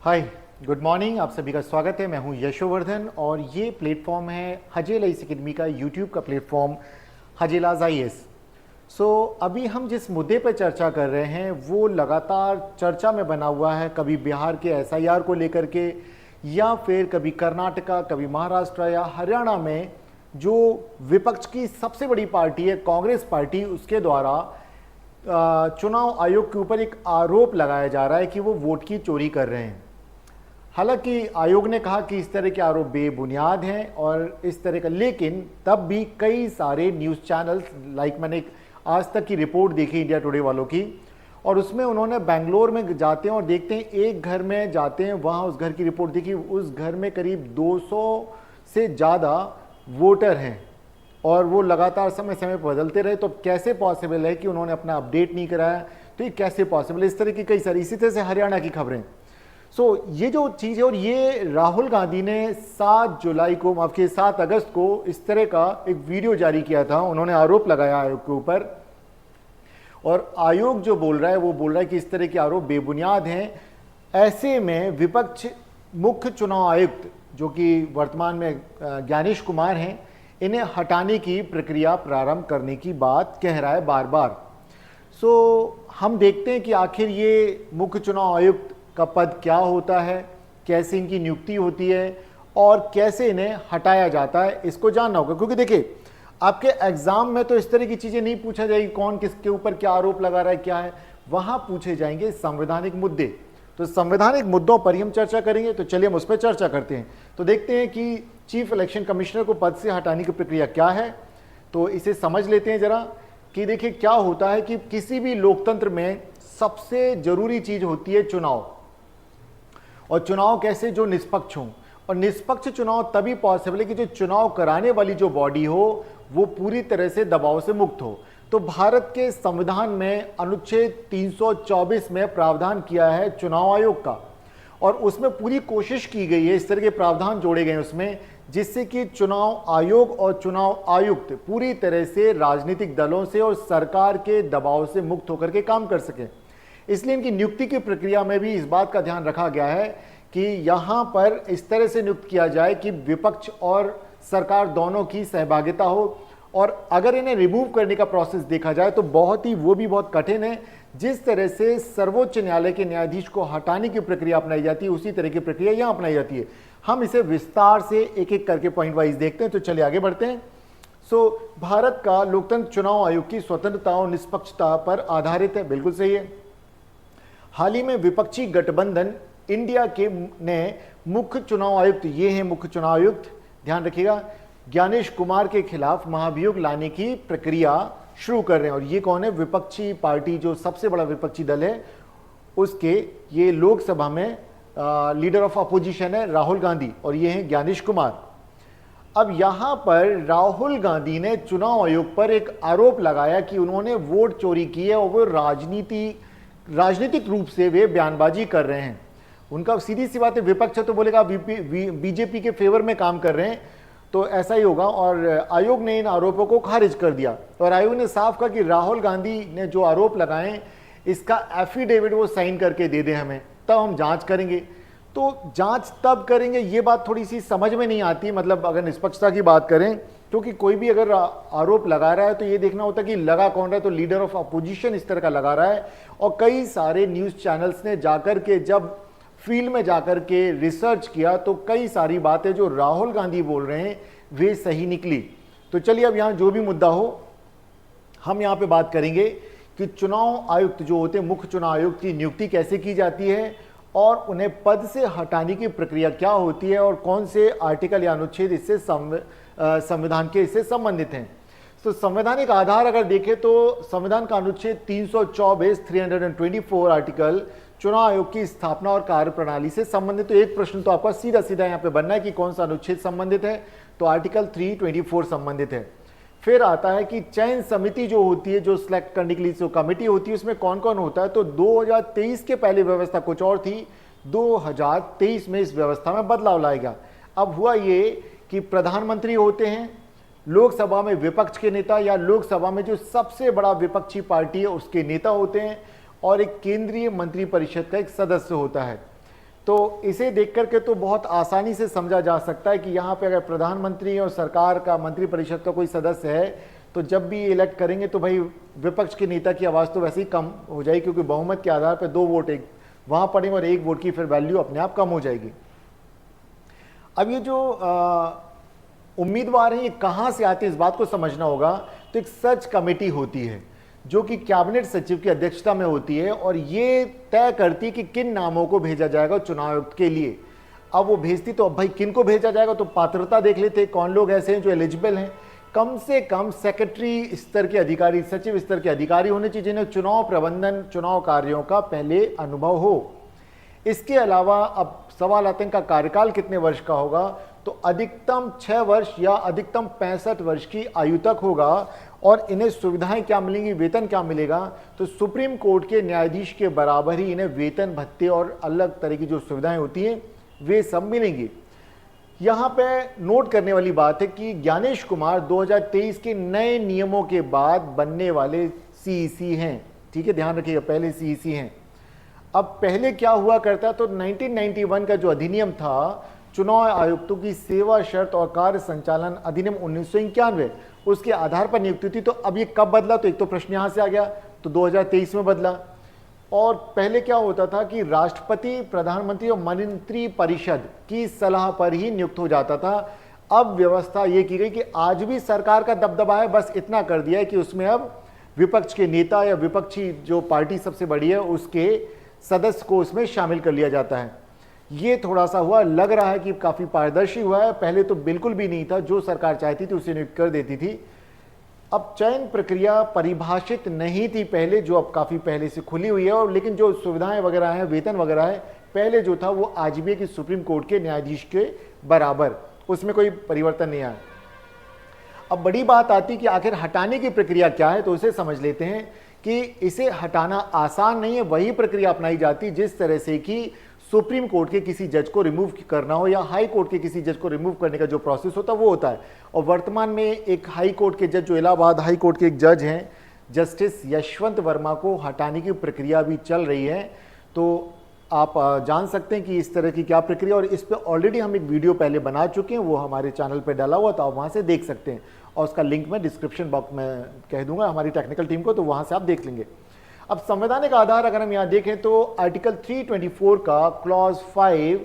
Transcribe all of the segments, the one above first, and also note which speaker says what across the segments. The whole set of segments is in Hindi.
Speaker 1: हाय, गुड मॉर्निंग। आप सभी का स्वागत है। मैं हूं यशोवर्धन और ये प्लेटफॉर्म है हजेल आईएएस अकेडमी का यूट्यूब का प्लेटफॉर्म हजेलाज आईएएस। अभी हम जिस मुद्दे पर चर्चा कर रहे हैं वो लगातार चर्चा में बना हुआ है, कभी बिहार के एसआईआर को लेकर के या फिर कभी कर्नाटका, कभी महाराष्ट्र या हरियाणा में जो विपक्ष की सबसे बड़ी पार्टी है कांग्रेस पार्टी, उसके द्वारा चुनाव आयोग के ऊपर एक आरोप लगाया जा रहा है कि वो वोट की चोरी कर रहे हैं। हालांकि आयोग ने कहा कि इस तरह के आरोप बेबुनियाद हैं और इस तरह का, लेकिन तब भी कई सारे न्यूज़ चैनल्स, मैंने एक आज तक की रिपोर्ट देखी इंडिया टुडे वालों की, और उसमें उन्होंने बेंगलोर में जाते हैं और देखते हैं, एक घर में जाते हैं, वहाँ उस घर की रिपोर्ट देखी, उस घर में करीब 200 से ज़्यादा वोटर हैं और वो लगातार समय समय पर बदलते रहे। तो कैसे पॉसिबल है कि उन्होंने अपना अपडेट नहीं कराया? तो ये कैसे पॉसिबल है? इस तरह की कई सारी, इसी तरह से हरियाणा की खबरें। ये जो चीज़ है, और ये राहुल गांधी ने 7 जुलाई को, माफ कीजिए 7 अगस्त को इस तरह का एक वीडियो जारी किया था। उन्होंने आरोप लगाया आयोग के ऊपर, और आयोग जो बोल रहा है वो बोल रहा है कि इस तरह के आरोप बेबुनियाद हैं। ऐसे में विपक्ष मुख्य चुनाव आयुक्त जो कि वर्तमान में ज्ञानेश कुमार हैं, इन्हें हटाने की प्रक्रिया प्रारंभ करने की बात कह रहा है बार बार। हम देखते हैं कि आखिर ये मुख्य चुनाव आयुक्त का पद क्या होता है, कैसे इनकी नियुक्ति होती है और कैसे इन्हें हटाया जाता है, इसको जानना होगा। क्योंकि देखिए, आपके एग्जाम में तो इस तरह की चीजें नहीं पूछा जाएगी कौन किसके ऊपर क्या आरोप लगा रहा है, क्या है। वहां पूछे जाएंगे संवैधानिक मुद्दे। तो संवैधानिक मुद्दों पर ही हम चर्चा करेंगे। तो चलिए हम उस पर चर्चा करते हैं। तो देखते हैं कि चीफ इलेक्शन कमिश्नर को पद से हटाने की प्रक्रिया क्या है। तो इसे समझ लेते हैं जरा कि देखिए क्या होता है कि किसी भी लोकतंत्र में सबसे जरूरी चीज होती है चुनाव, और चुनाव कैसे, जो निष्पक्ष हो। और निष्पक्ष चुनाव तभी पॉसिबल है कि जो चुनाव कराने वाली जो बॉडी हो वो पूरी तरह से दबाव से मुक्त हो। तो भारत के संविधान में अनुच्छेद 324 में प्रावधान किया है चुनाव आयोग का, और उसमें पूरी कोशिश की गई है, इस तरह के प्रावधान जोड़े गए उसमें, जिससे कि चुनाव आयोग और चुनाव आयुक्त पूरी तरह से राजनीतिक दलों से और सरकार के दबाव से मुक्त होकर के काम कर सकें। इसलिए इनकी नियुक्ति की प्रक्रिया में भी इस बात का ध्यान रखा गया है कि यहां पर इस तरह से नियुक्त किया जाए कि विपक्ष और सरकार दोनों की सहभागिता हो। और अगर इन्हें रिमूव करने का प्रोसेस देखा जाए तो वो भी बहुत कठिन है। जिस तरह से सर्वोच्च न्यायालय के न्यायाधीश को हटाने की प्रक्रिया अपनाई जाती है, उसी तरह की प्रक्रिया यहां अपनाई जाती है। हम इसे विस्तार से एक एक करके पॉइंट वाइज देखते हैं। तो चलिए आगे बढ़ते हैं। भारत का लोकतंत्र चुनाव आयोग की स्वतंत्रता और निष्पक्षता पर आधारित है, बिल्कुल सही है। हाल ही में विपक्षी गठबंधन इंडिया के ने मुख्य चुनाव आयुक्त, ये हैं मुख्य चुनाव आयुक्त, ध्यान रखिएगा, ज्ञानेश कुमार के खिलाफ महाभियोग लाने की प्रक्रिया शुरू कर रहे हैं। और ये कौन है? विपक्षी पार्टी, जो सबसे बड़ा विपक्षी दल है उसके, ये लोकसभा में लीडर ऑफ अपोजिशन है राहुल गांधी, और ये हैं ज्ञानेश कुमार। अब यहां पर राहुल गांधी ने चुनाव आयोग पर एक आरोप लगाया कि उन्होंने वोट चोरी की है और वो राजनीतिक रूप से वे बयानबाजी कर रहे हैं। उनका सीधी सी बात है, विपक्ष है तो बोलेगा बीजेपी के फेवर में काम कर रहे हैं, तो ऐसा ही होगा। और आयोग ने इन आरोपों को खारिज कर दिया, और आयोग ने साफ कहा कि राहुल गांधी ने जो आरोप लगाए इसका एफिडेविट वो साइन करके दे दें हमें, तब हम जांच करेंगे। तो जांच तब करेंगे, ये बात थोड़ी सी समझ में नहीं आती। मतलब अगर निष्पक्षता की बात करें, क्योंकि कोई भी अगर आरोप लगा रहा है तो ये देखना होता है कि लगा कौन रहा है। तो लीडर ऑफ अपोजिशन इस तरह का लगा रहा है, और कई सारे न्यूज चैनल्स ने जाकर के, जब फील्ड में जाकर के रिसर्च किया, तो कई सारी बातें जो राहुल गांधी बोल रहे हैं वे सही निकली। तो चलिए अब यहां जो भी मुद्दा हो, हम यहां पे बात करेंगे कि चुनाव आयुक्त जो होते हैं, मुख्य चुनाव आयुक्त की नियुक्ति कैसे की जाती है और उन्हें पद से हटाने की प्रक्रिया क्या होती है, और कौन से आर्टिकल या अनुच्छेद इससे संविधान के इससे संबंधित हैं। तो संवैधानिक आधार अगर देखें तो संविधान का अनुच्छेद 324 आर्टिकल चुनाव आयोग की स्थापना और कार्यप्रणाली से संबंधित। तो एक प्रश्न तो आपका सीधा सीधा यहाँ पे बनना है कि कौन सा अनुच्छेद संबंधित है, तो आर्टिकल 324 संबंधित है। फिर आता है कि चयन समिति जो होती है, जो सिलेक्ट करने के लिए जो कमेटी होती है, उसमें कौन कौन होता है। तो 2023 के पहले व्यवस्था कुछ और थी, 2023 में इस व्यवस्था में बदलाव लाया गया। अब हुआ ये कि प्रधानमंत्री होते हैं, लोकसभा में विपक्ष के नेता या लोकसभा में जो सबसे बड़ा विपक्षी पार्टी है उसके नेता होते हैं, और एक केंद्रीय मंत्रिपरिषद का एक सदस्य होता है। तो इसे देख करके तो बहुत आसानी से समझा जा सकता है कि यहाँ पे अगर प्रधानमंत्री और सरकार का मंत्रिपरिषद का कोई सदस्य है तो जब भी इलेक्ट करेंगे तो भाई विपक्ष के नेता की आवाज़ तो वैसे ही कम हो जाएगी, क्योंकि बहुमत के आधार पर 2 वोट एक वहाँ पड़ेंगे और 1 वोट की फिर वैल्यू अपने आप कम हो जाएगी। अब ये जो उम्मीदवार हैं ये कहाँ से आते हैं इस बात को समझना होगा। तो एक सर्च कमेटी होती है जो कि कैबिनेट सचिव की अध्यक्षता में होती है और ये तय करती है कि किन नामों को भेजा जाएगा चुनाव आयुक्त के लिए। अब वो भेजती तो अब भाई किन को भेजा जाएगा, तो पात्रता देख लेते कौन लोग ऐसे हैं जो एलिजिबल हैं। कम से कम सेक्रेटरी स्तर के अधिकारी, सचिव स्तर के अधिकारी होने चाहिए जिन्हें चुनाव प्रबंधन, चुनाव कार्यों का पहले अनुभव हो। इसके अलावा अब सवाल आते हैं का कार्यकाल कितने वर्ष का होगा, तो अधिकतम 6 वर्ष या अधिकतम 65 वर्ष की आयु तक होगा। और इन्हें सुविधाएं क्या मिलेंगी, वेतन क्या मिलेगा, तो सुप्रीम कोर्ट के न्यायाधीश के बराबर ही इन्हें वेतन, भत्ते और अलग तरह की जो सुविधाएं होती हैं वे सब मिलेंगी। यहाँ पे नोट करने वाली बात है कि ज्ञानेश कुमार 2023 के नए नियमों के बाद बनने वाले सीईसी हैं। ठीक है, ध्यान रखिएगा, पहले सीईसी हैं। अब पहले क्या हुआ करता, तो 1991 का जो अधिनियम था चुनाव आयुक्तों की सेवा शर्त और कार्य संचालन अधिनियम 1991, उसके आधार पर नियुक्ति थी। तो अब ये कब बदला, तो एक तो प्रश्न यहाँ से आ गया, तो 2023 में बदला। और पहले क्या होता था कि राष्ट्रपति, प्रधानमंत्री और मंत्री परिषद की सलाह पर ही नियुक्त हो जाता था। अब व्यवस्था ये की गई कि आज भी सरकार का दबदबा है, बस इतना कर दिया है कि उसमें अब विपक्ष के नेता या विपक्षी जो पार्टी सबसे बड़ी है उसके सदस्य को उसमें शामिल कर लिया जाता है। ये थोड़ा सा हुआ, लग रहा है कि काफ़ी पारदर्शी हुआ है। पहले तो बिल्कुल भी नहीं था, जो सरकार चाहती थी उसे नियुक्त कर देती थी। अब चयन प्रक्रिया परिभाषित नहीं थी पहले, जो अब काफ़ी पहले से खुली हुई है। और लेकिन जो सुविधाएं वगैरह हैं, वेतन वगैरह है, पहले जो था वो आज भी है कि सुप्रीम कोर्ट के न्यायाधीश के बराबर, उसमें कोई परिवर्तन नहीं आया। अब बड़ी बात आती कि आखिर हटाने की प्रक्रिया क्या है, तो उसे समझ लेते हैं कि इसे हटाना आसान नहीं है। वही प्रक्रिया अपनाई जाती जिस तरह से कि सुप्रीम कोर्ट के किसी जज को रिमूव करना हो या हाई कोर्ट के किसी जज को रिमूव करने का जो प्रोसेस होता है वो होता है। और वर्तमान में एक हाई कोर्ट के जज, जो इलाहाबाद हाई कोर्ट के एक जज हैं, जस्टिस यशवंत वर्मा को हटाने की प्रक्रिया भी चल रही है। तो आप जान सकते हैं कि इस तरह की क्या प्रक्रिया, और इस पर ऑलरेडी हम एक वीडियो पहले बना चुके हैं, वो हमारे चैनल पर डाला हुआ, तो आप वहाँ से देख सकते हैं। और उसका लिंक मैं डिस्क्रिप्शन बॉक्स में कह दूंगा हमारी टेक्निकल टीम को, तो वहाँ से आप देख लेंगे। अब संवैधानिक आधार अगर हम यहाँ देखें तो आर्टिकल 324 का क्लॉज 5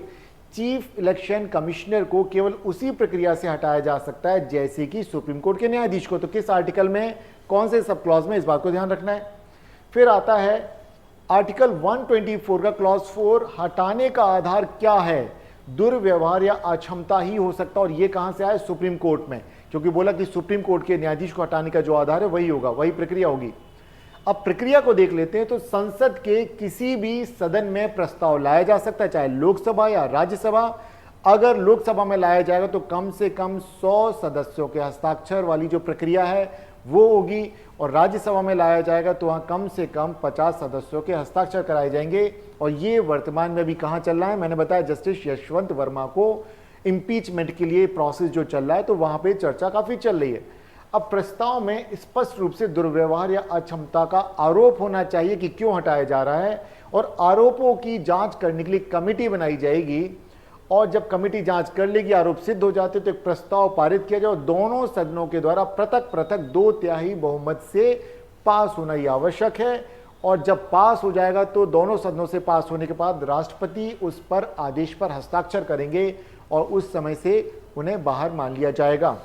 Speaker 1: चीफ इलेक्शन कमिश्नर को केवल उसी प्रक्रिया से हटाया जा सकता है जैसे कि सुप्रीम कोर्ट के न्यायाधीश को। तो किस आर्टिकल में, कौन से सब क्लॉज में, इस बात को ध्यान रखना है। फिर आता है आर्टिकल 124 का क्लॉज 4, हटाने का आधार क्या है, दुर्व्यवहार या अक्षमता ही हो सकता। और ये कहाँ से आया, सुप्रीम कोर्ट में, क्योंकि बोला कि सुप्रीम कोर्ट के न्यायाधीश को हटाने का जो आधार है वही होगा, वही प्रक्रिया होगी। अब प्रक्रिया को देख लेते हैं। तो संसद के किसी भी सदन में प्रस्ताव लाया जा सकता है, चाहे लोकसभा या राज्यसभा। अगर लोकसभा में लाया जाएगा तो कम से कम 100 सदस्यों के हस्ताक्षर वाली जो प्रक्रिया है वो होगी, और राज्यसभा में लाया जाएगा तो वहाँ कम से कम 50 सदस्यों के हस्ताक्षर कराए जाएंगे। और ये वर्तमान में भी कहाँ चल रहा है, मैंने बताया जस्टिस यशवंत वर्मा को इम्पीचमेंट के लिए प्रोसेस जो चल रहा है, तो वहाँ पर चर्चा काफ़ी चल रही है। अब प्रस्ताव में स्पष्ट रूप से दुर्व्यवहार या अक्षमता का आरोप होना चाहिए कि क्यों हटाया जा रहा है, और आरोपों की जांच करने के लिए कमेटी बनाई जाएगी। और जब कमेटी जांच कर लेगी, आरोप सिद्ध हो जाते तो एक प्रस्ताव पारित किया जाए, और दोनों सदनों के द्वारा पृथक पृथक 2/3 बहुमत से पास होना ही आवश्यक है। और जब पास हो जाएगा तो दोनों सदनों से पास होने के बाद राष्ट्रपति उस पर आदेश पर हस्ताक्षर करेंगे, और उस समय से उन्हें बाहर मान लिया जाएगा।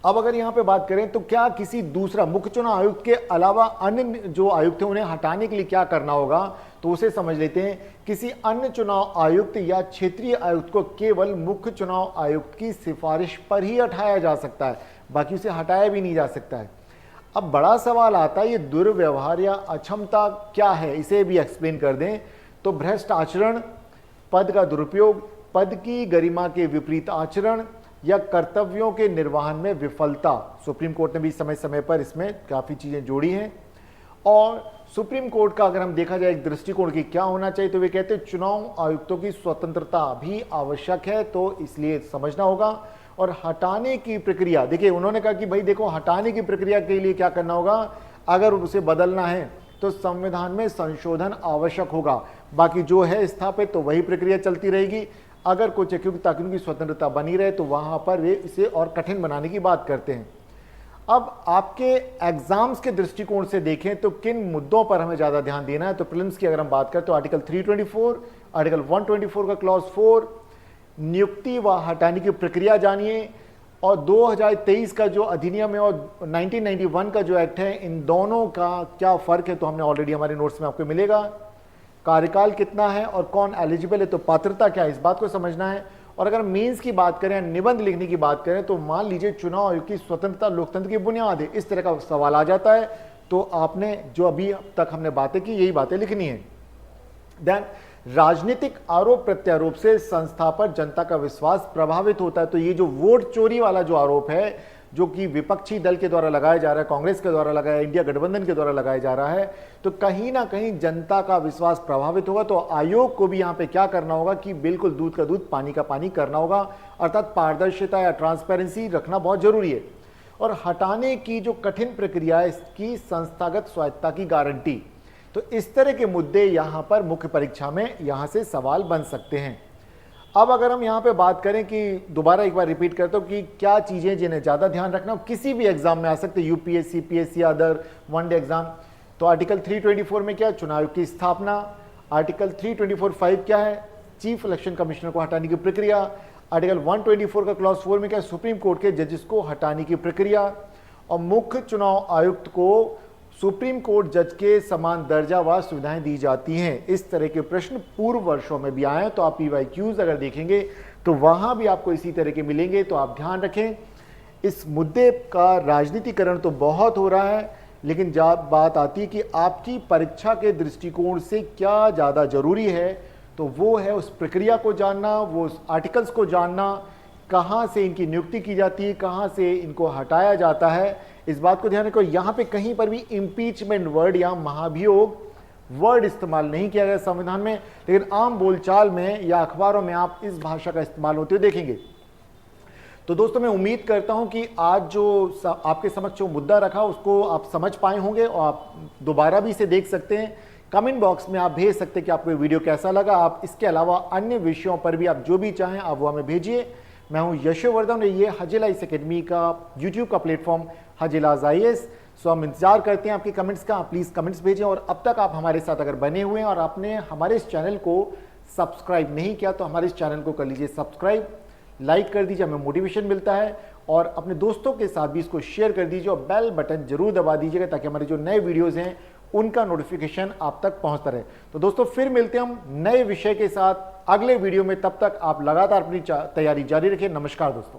Speaker 1: अब अगर यहाँ पे बात करें तो क्या किसी दूसरा मुख्य चुनाव आयुक्त के अलावा अन्य जो आयुक्त हैं उन्हें हटाने के लिए क्या करना होगा, तो उसे समझ लेते हैं। किसी अन्य चुनाव आयुक्त या क्षेत्रीय आयुक्त को केवल मुख्य चुनाव आयुक्त की सिफारिश पर ही हटाया जा सकता है, बाकी उसे हटाया भी नहीं जा सकता है। अब बड़ा सवाल आता है, ये दुर्व्यवहार या अक्षमता क्या है, इसे भी एक्सप्लेन कर दें। तो भ्रष्ट आचरण, पद का दुरुपयोग, पद की गरिमा के विपरीत आचरण या कर्तव्यों के निर्वहन में विफलता। सुप्रीम कोर्ट ने भी समय समय पर इसमें काफ़ी चीज़ें जोड़ी हैं। और सुप्रीम कोर्ट का अगर हम देखा जाए एक दृष्टिकोण की क्या होना चाहिए, तो वे कहते हैं चुनाव आयुक्तों की स्वतंत्रता भी आवश्यक है, तो इसलिए समझना होगा। और हटाने की प्रक्रिया, देखिए उन्होंने कहा कि भाई देखो हटाने की प्रक्रिया के लिए क्या करना होगा, अगर उसे बदलना है तो संविधान में संशोधन आवश्यक होगा। बाकी जो है स्थापित तो वही प्रक्रिया चलती रहेगी। अगर कुछ है क्योंकि ताकि उनकी स्वतंत्रता बनी रहे तो वहां पर वे इसे और कठिन बनाने की बात करते हैं। अब आपके एग्जाम्स के दृष्टिकोण से देखें तो किन मुद्दों पर हमें ज्यादा ध्यान देना है, तो प्रीलिम्स की अगर हम बात करें तो आर्टिकल 324, आर्टिकल 124 का क्लॉज 4, नियुक्ति व हटाने की प्रक्रिया जानिए, और 2023 का जो अधिनियम है और 1991 का जो एक्ट है, इन दोनों का क्या फर्क है तो हमने ऑलरेडी हमारे नोट्स में आपको मिलेगा। कार्यकाल कितना है और कौन एलिजिबल है, तो पात्रता क्या है इस बात को समझना है। और अगर मेंस की बात करें, निबंध लिखने की बात करें, तो मान लीजिए चुनाव आयोग की स्वतंत्रता लोकतंत्र की बुनियाद है, इस तरह का सवाल आ जाता है तो आपने जो अभी तक हमने बातें की यही बातें लिखनी है। देन राजनीतिक आरोप प्रत्यारोप से संस्था पर जनता का विश्वास प्रभावित होता है। तो ये जो वोट चोरी वाला जो आरोप है जो कि विपक्षी दल के द्वारा लगाया जा रहा है, कांग्रेस के द्वारा लगाया, इंडिया गठबंधन के द्वारा लगाया जा रहा है, तो कहीं ना कहीं जनता का विश्वास प्रभावित होगा। तो आयोग को भी यहां पे क्या करना होगा कि बिल्कुल दूध का दूध पानी का पानी करना होगा, अर्थात पारदर्शिता या ट्रांसपेरेंसी रखना बहुत जरूरी है। और हटाने की जो कठिन प्रक्रिया है इसकी संस्थागत स्वायत्तता की गारंटी, तो इस तरह के मुद्दे यहां पर मुख्य परीक्षा में यहां से सवाल बन सकते हैं। अब अगर हम यहां पे बात करें कि दोबारा एक बार रिपीट करता हूं कि क्या चीजें जिन्हें ज्यादा ध्यान रखना, किसी भी एग्जाम में आ सकते, UPSC, PSC, other one day exam. तो आर्टिकल 324 में क्या है, चुनाव आयोग की स्थापना। आर्टिकल 324(5) क्या है, चीफ इलेक्शन कमिश्नर को हटाने की प्रक्रिया। आर्टिकल 124 का क्लॉज 4 में क्या है, सुप्रीम कोर्ट के जजेस को हटाने की प्रक्रिया। और मुख्य चुनाव आयुक्त को सुप्रीम कोर्ट जज के समान दर्जा व सुविधाएं दी जाती हैं। इस तरह के प्रश्न पूर्व वर्षों में भी आए हैं, तो आप PYQs अगर देखेंगे तो वहां भी आपको इसी तरह के मिलेंगे। तो आप ध्यान रखें, इस मुद्दे का राजनीतिकरण तो बहुत हो रहा है, लेकिन जब बात आती है कि आपकी परीक्षा के दृष्टिकोण से क्या ज़्यादा जरूरी है, तो वो है उस प्रक्रिया को जानना, वो उस आर्टिकल्स को जानना, कहाँ से इनकी नियुक्ति की जाती है, कहाँ से इनको हटाया जाता है, इस बात को ध्यान रखो। यहाँ पे कहीं पर भी इम्पीचमेंट वर्ड या महाभियोग वर्ड इस्तेमाल नहीं किया गया संविधान में, लेकिन आम बोलचाल में या अखबारों में आप इस भाषा का इस्तेमाल होते हुए देखेंगे। तो दोस्तों मैं उम्मीद करता हूं कि आज जो आपके समक्ष जो मुद्दा रखा उसको आप समझ पाए होंगे, और आप दोबारा भी इसे देख सकते हैं। कमेंट बॉक्स में आप भेज सकते हैं कि आपको ये वीडियो कैसा लगा। आप इसके अलावा अन्य विषयों पर भी आप जो भी चाहें आप वो हमें भेजिए। मैं हूं यशोवर्धन, ये हजेलाइज एकेडमी का यूट्यूब का प्लेटफॉर्म हजेलाज IAS। सो हम इंतजार करते हैं आपके कमेंट्स का, आप प्लीज़ कमेंट्स भेजें। और अब तक आप हमारे साथ अगर बने हुए हैं और आपने हमारे इस चैनल को सब्सक्राइब नहीं किया तो हमारे इस चैनल को कर लीजिए सब्सक्राइब, लाइक कर दीजिए, हमें मोटिवेशन मिलता है। और अपने दोस्तों के साथ भी इसको शेयर कर दीजिए और बेल बटन जरूर दबा दीजिएगा ताकि हमारे जो नए वीडियोज़ हैं उनका नोटिफिकेशन आप तक पहुंचता रहे। तो दोस्तों फिर मिलते हैं हम नए विषय के साथ अगले वीडियो में, तब तक आप लगातार अपनी तैयारी जारी रखें। नमस्कार दोस्तों।